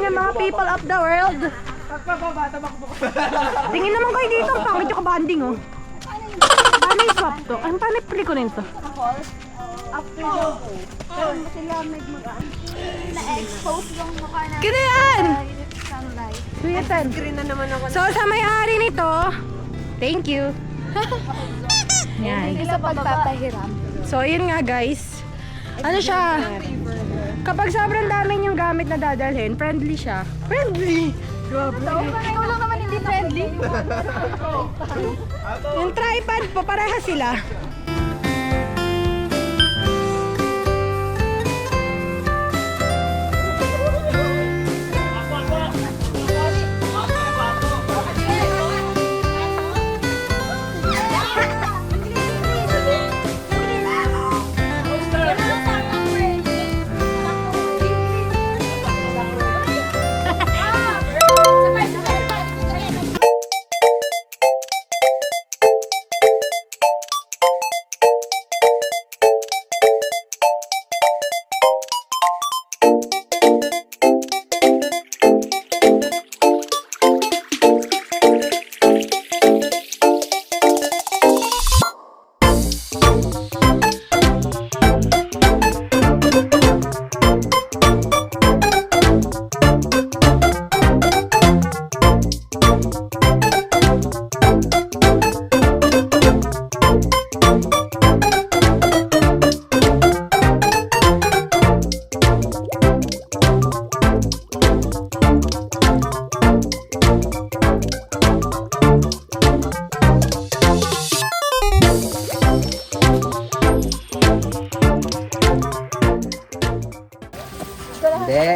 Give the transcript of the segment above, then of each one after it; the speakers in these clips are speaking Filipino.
morning mga people of the world. Tingin naman kayo dito. Ang pangit yung kabanding oh. Paano i-swap to? Paano i-play ko nito? After sila mag-magaan. Na-expose yung mukha na. Kaya yan! Sunlight. Suyatan. Green na naman ako. So sa may-ari nito, thank you. Yan. Hindi sa pagpapahiram. So yun nga guys. Ano siya? Kapag sobrang dami yung gamit na dadalhin, friendly siya. Friendly! Grabe. Ikaw lang naman hindi friendly. Yung tripod po, pareha sila.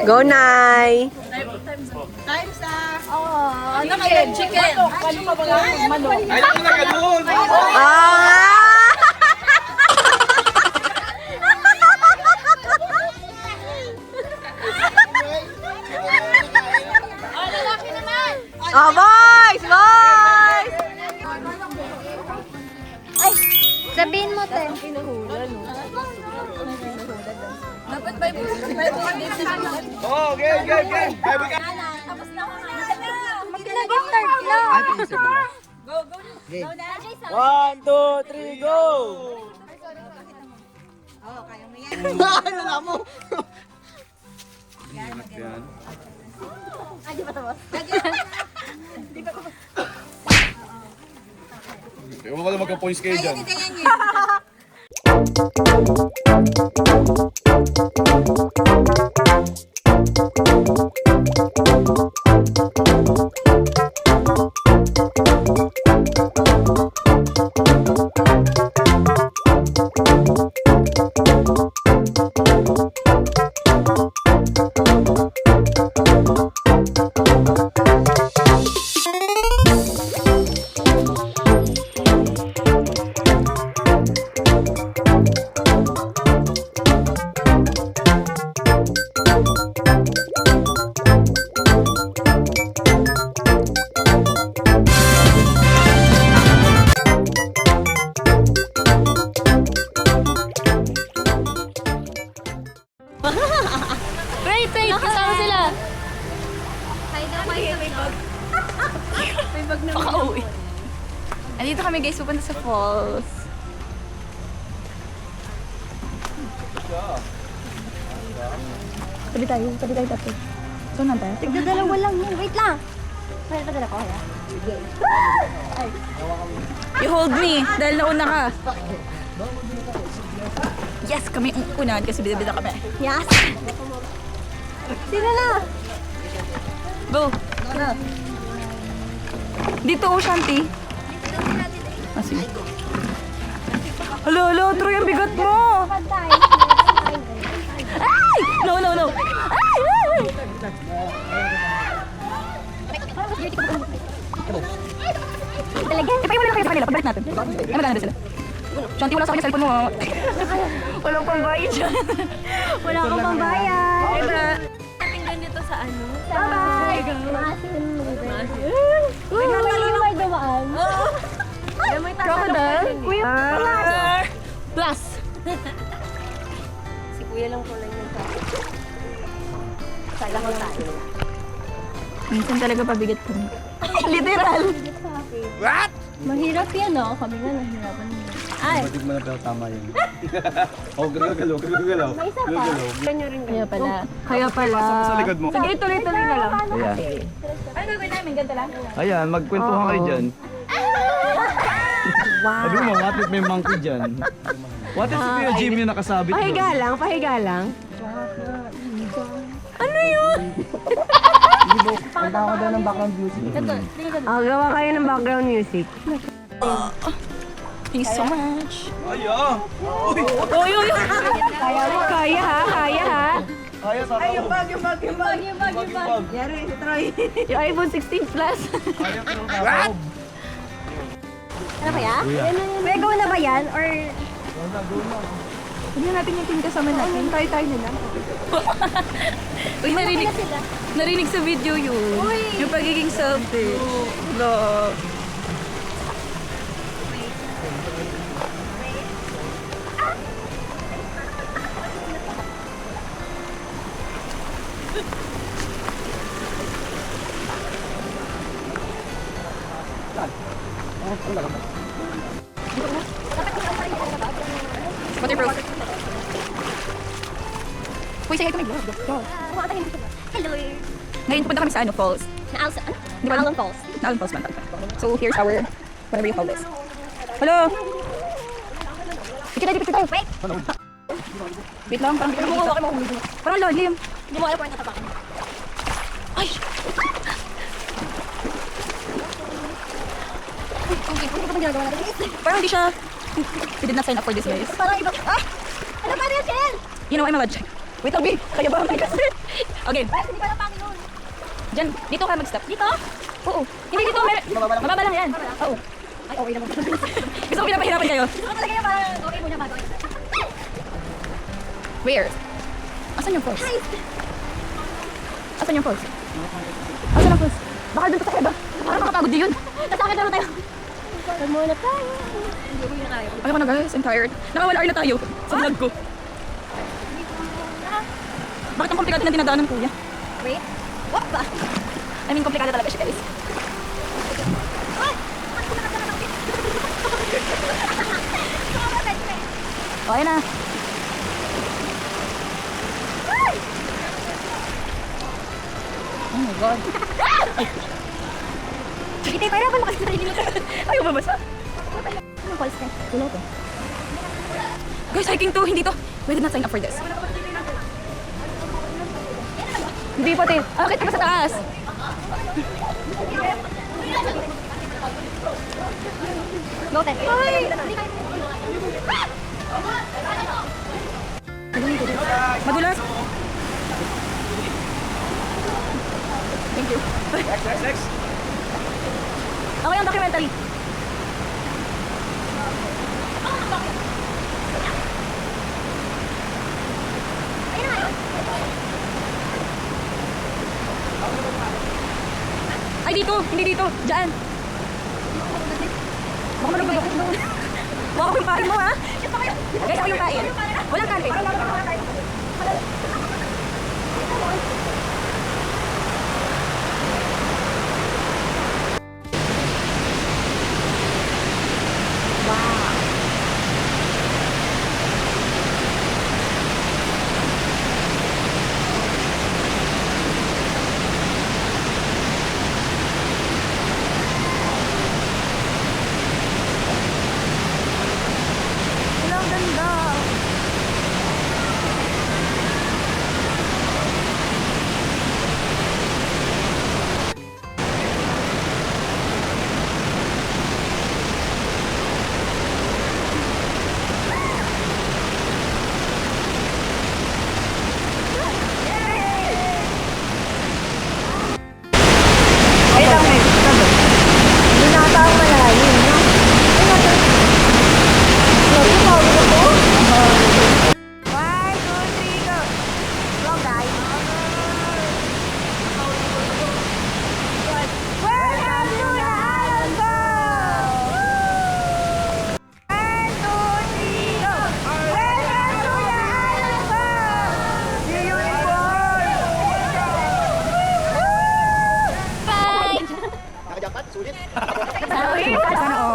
Go, Nay! Ano kayo? Chicken. Ay, ano na ka doon? Oh, boys! Boys! Ay, sabihin mo, te. Oh, game. Ay, wag ka. Naging tatlo. One, two, three, go! Ano na mo? Yan. Ewan ko na magka-points kayo dyan. Wait, kasama sila. May bag na Pauwi. Andito kami guys, pupunta sa falls. Tabi tayo tatlo. Saan na tayo? Tigdadalawa lang yun. Wait lang. May padala ko kaya. You hold me, dahil nauna ka. Yes, kami ang unahan kasi bida-bida kami. Yes. Sino na? Go! Dito, Shanti. Ah, sige. Hala, Troy, ang bigat mo! Pantay. Ay! No! Ay! Talaga? Ipagin mo na kayo sa kanila, pagbalik natin. Ay, maganda sila. Shanti, wala sa kanya cellphone mo. Walang pambayad dyan. Wala akong pambayad. Ito. Ganito sa ano? Bye-bye. Masin. Uy, may dumaan. Crocodile? Kuya, plus. Si kuya lang po lang yung sabi. Kala ko tayo. Minsan talaga pabigat kami. Literal. Mahirap yan, no? Kami nga nahirapan. Ay, Batig mo na pero tama yun. Oh, galaw. may isa pa. Kaya pala. Kaya pala. Sa likod mo. Sige, tuloy-tuloy na lang. Ayan. Ano gagawin namin? Ganito lang? Ayan, magkwentuhan kayo dyan. Sabi mo, what if may monkey dyan? What if si Kuya Jimmy yung nakasabit doon? Pahiga lang. Kanta ko daw ng background music. Gawa kayo ng background music. Thank you so much. Ayan! Kaya ha. Kaya sa Yung iPhone 16 Plus. Kaya pero nasa Ano ba yan? May go na ba yan? Or... Hindi natin yung team kasama natin. Tayo na lang. Uy, narinig sa video yun. Yung pagiging selfish. No. Waterproof. Uy, say hi to my vlog. Go. Hello. Ngayon, pupunta kami sa falls. Di ba? Alon Falls. Naalong falls man. So, here's our, whatever you call this. Hello! Dikit tayo. Wait! Wait lang, parang dikit tayo. Parang lalim. Hindi mo alam kung ano tapakan. Ay! Okay, ano ba ginagawa natin? Parang hindi siya, we did not sign up for this, guys. Parang iba. Ah! Ano ba rin yan? You know, I'm allowed to check. Wait lang, B. Kaya ba ang kasi? Okay, Bakit hindi ko alam pangin nun? dyan. Dito ka mag-stop. Dito? Oo. Hindi dito, mababa lang yan. Oo. Ay, okay naman. Gusto ko pinapahirapan kayo. Gusto ko talaga yung parang okay muna bago. Where? Asan yung falls? Asan yung falls? Asan ang falls? Baka dun ka sa iba. Parang makapagod din yun. Sasakit naman tayo. Huwag muna tayo. Hindi ko yun na kaya. Ayaw ko na guys, I'm tired. Nakawala na tayo sa vlog ko. Bakit ang komplikado ng dinadaanan, kuya? Wait. What ba? I mean, komplikado talaga siya, guys. Okay na. Oh my God. Sige, tayo. Pahirapan mo kasi sa sarili mo. Ayaw babasa. Anong calls ka? Wala to. Guys, hiking to. Hindi to. We did not sign up for this. Hindi pati. Akit ka pa sa taas. Go, tayo. Ay! Madulas. Thank you. Next. Okay ang documentary. Ay, dito! Hindi dito! Diyan! Baka malaglag ako. Baka ko yung pain mo, ha? Guys, ako yung pain. Walang kanin. Ang ganda!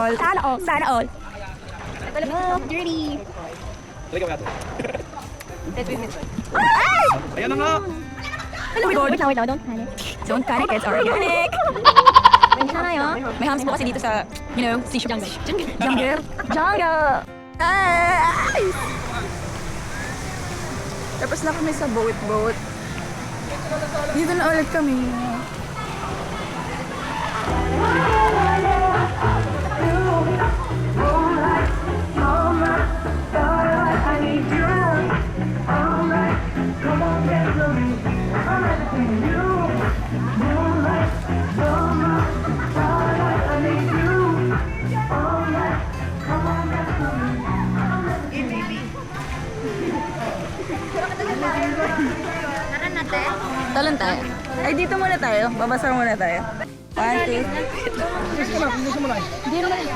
all. Sana all. Sana all. Dirty. Halika mo natin. Let's win this one. Ayan na nga! Hello, Lord. Wait lang, don't panic. Don't panic, it's organic. Sana yun. May hams po kasi dito sa, you know, seashore. Jungle. Jungle. Ay! Tapos na kami sa boat. Dito na ulit kami. Talon tayo. Ay, dito muna tayo. Babasa muna tayo. 1, 2, Hindi naman.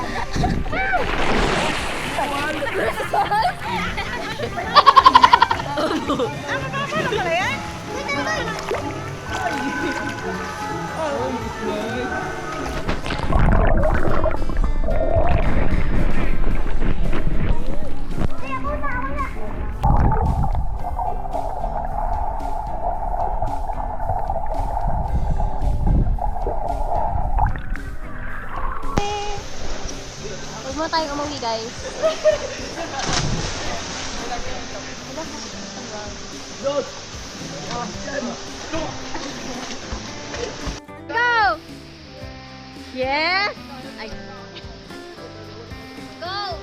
Huwag mo tayong umuwi, guys. Go! Yes! Go!